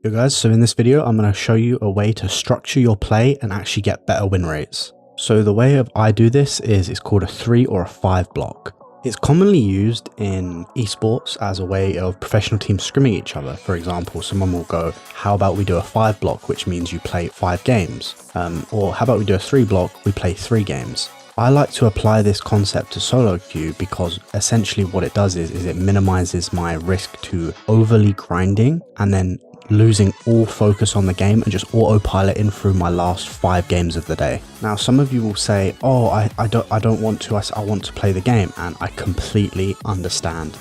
Yo guys, so in this video, I'm going to show you a way to structure your play and actually get better win rates. So the way I do this is it's called a 3 or a 5 block. It's commonly used in esports as a way of professional teams scrimming each other. For example, someone will go, how about we do a 5 block, which means you play 5 games. Or how about we do a 3 block, we play 3 games. I like to apply this concept to solo queue because essentially what it does is it minimizes my risk to overly grinding and then losing all focus on the game and just autopiloting through my last 5 games of the day. Now, some of you will say, oh, I don't want to, I want to play the game, and I completely understand.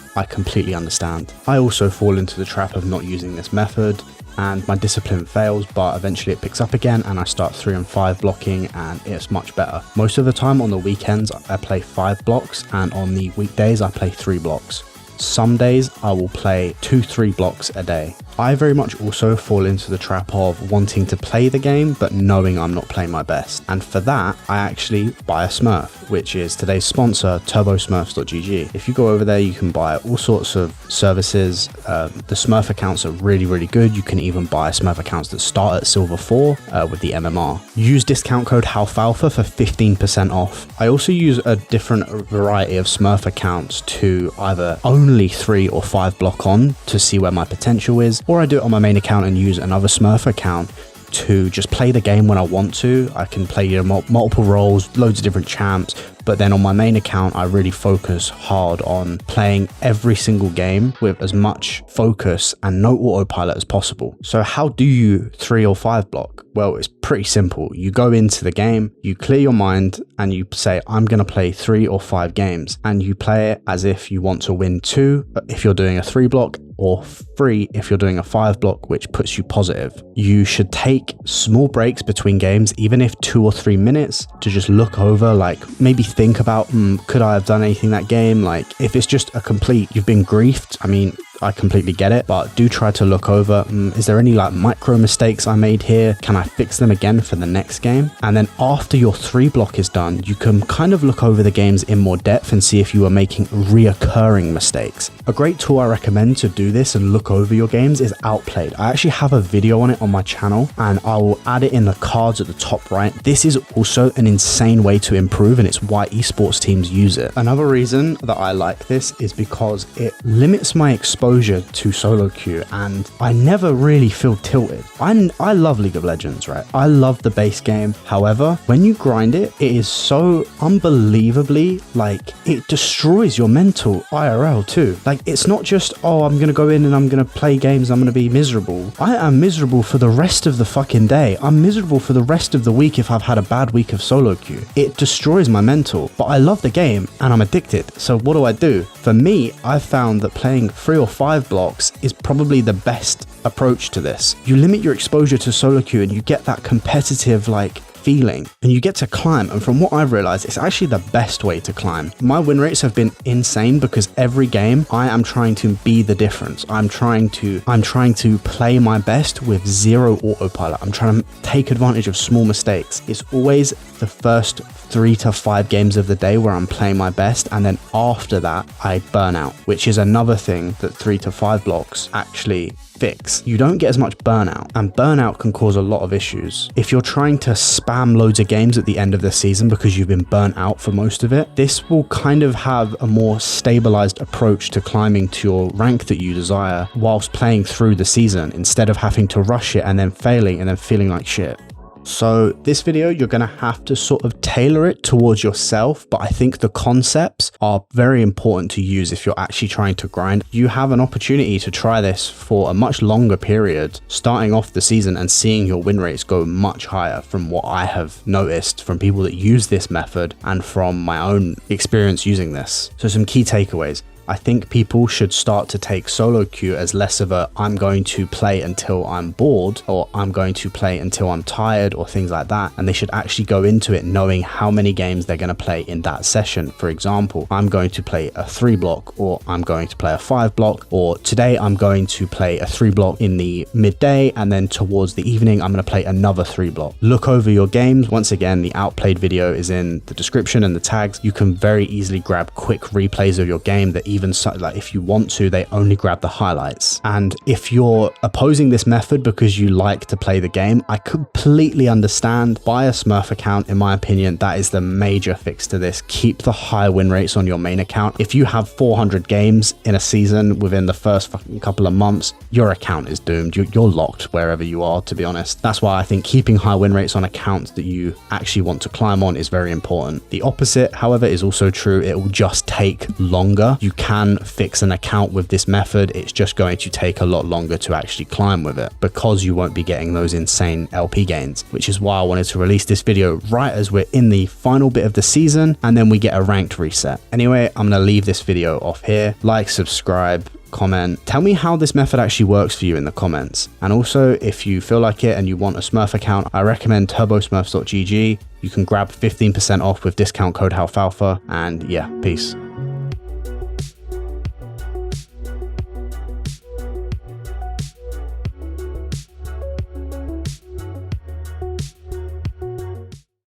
I also fall into the trap of not using this method and my discipline fails, but eventually it picks up again and I start 3 and 5 blocking and it's much better. Most of the time on the weekends, I play 5 blocks, and on the weekdays, I play 3 blocks. Some days I will play 2-3 blocks a day. I very much also fall into the trap of wanting to play the game but knowing I'm not playing my best, and for that I actually buy a Smurf, which is today's sponsor, turbosmurfs.gg. If you go over there, you can buy all sorts of services. The Smurf accounts are really good. You can even buy Smurf accounts that start at silver 4 with the MMR. Use discount code HALFALPHA for 15% off. I also use a different variety of Smurf accounts to either only 3 or 5 block on to see where my potential is, or I do it on my main account and use another Smurf account to just play the game when I want to. I can play multiple roles, loads of different champs, but then on my main account, I really focus hard on playing every single game with as much focus and no autopilot as possible. So how do you 3 or 5 block? Well, it's pretty simple. You go into the game, you clear your mind, and you say, I'm going to play 3 or 5 games, and you play it as if you want to win 2 if you're doing a 3 block, or 3 if you're doing a 5 block, which puts you positive. You should take small breaks between games, even if 2 or 3 minutes, to just look over, like maybe think about, could I have done anything that game? Like if it's just a complete, you've been griefed, I mean, I completely get it, but do try to look over, is there any like micro mistakes I made here? Can I fix them again for the next game? And then after your 3 block is done, you can kind of look over the games in more depth and see if you are making reoccurring mistakes. A great tool I recommend to do this and look over your games is Outplayed. I actually have a video on it on my channel and I will add it in the cards at the top right. This is also an insane way to improve, and it's why esports teams use it. Another reason that I like this is because it limits my exposure to solo queue, and I never really feel tilted. I love League of Legends, right? I love the base game. However, when you grind it, it is so unbelievably, like, it destroys your mental IRL too. Like, it's not just, oh, I'm gonna go in and I'm gonna play games, I'm gonna be miserable. I am miserable for the rest of the fucking day. I'm miserable for the rest of the week if I've had a bad week of solo queue. It destroys my mental, but I love the game and I'm addicted. So what do? For me, I've found that playing 3 or 5 blocks is probably the best approach to this. You limit your exposure to solo queue and you get that competitive like feeling, and you get to climb. And from what I've realized, it's actually the best way to climb. My win rates have been insane because every game I am trying to be the difference. I'm trying to play my best with 0 autopilot. I'm trying to take advantage of small mistakes. It's always the first 3 to 5 games of the day where I'm playing my best, and then after that I burn out, which is another thing that 3 to 5 blocks actually fix. You don't get as much burnout, and burnout can cause a lot of issues. If you're trying to spam loads of games at the end of the season because you've been burnt out for most of it, this will kind of have a more stabilized approach to climbing to your rank that you desire whilst playing through the season, instead of having to rush it and then failing and then feeling like shit. So this video, you're going to have to sort of tailor it towards yourself, but I think the concepts are very important to use if you're actually trying to grind. You have an opportunity to try this for a much longer period, starting off the season and seeing your win rates go much higher, from what I have noticed from people that use this method and from my own experience using this. So some key takeaways. I think people should start to take solo queue as less of a I'm going to play until I'm bored, or I'm going to play until I'm tired, or things like that. And they should actually go into it knowing how many games they're going to play in that session. For example, I'm going to play a 3 block, or I'm going to play a 5 block, or today I'm going to play a 3 block in the midday, and then towards the evening I'm going to play another 3 block. Look over your games. Once again, the Outplayed video is in the description and the tags. You can very easily grab quick replays of your game that even so, like if you want to, they only grab the highlights. And if you're opposing this method because you like to play the game, I completely understand. Buy a Smurf account. In my opinion, that is the major fix to this. Keep the high win rates on your main account. If you have 400 games in a season within the first fucking couple of months, your account is doomed. You're locked wherever you are, to be honest. That's why I think keeping high win rates on accounts that you actually want to climb on is very important. The opposite, however, is also true. It will just take longer. You can fix an account with this method. It's just going to take a lot longer to actually climb with it because you won't be getting those insane LP gains, which is why I wanted to release this video right as we're in the final bit of the season and then we get a ranked reset. Anyway, I'm going to leave this video off here. Like, subscribe, comment, tell me how this method actually works for you in the comments. And also, if you feel like it and you want a Smurf account, I recommend turbosmurfs.gg. You can grab 15% off with discount code HALFALFA. And yeah, peace.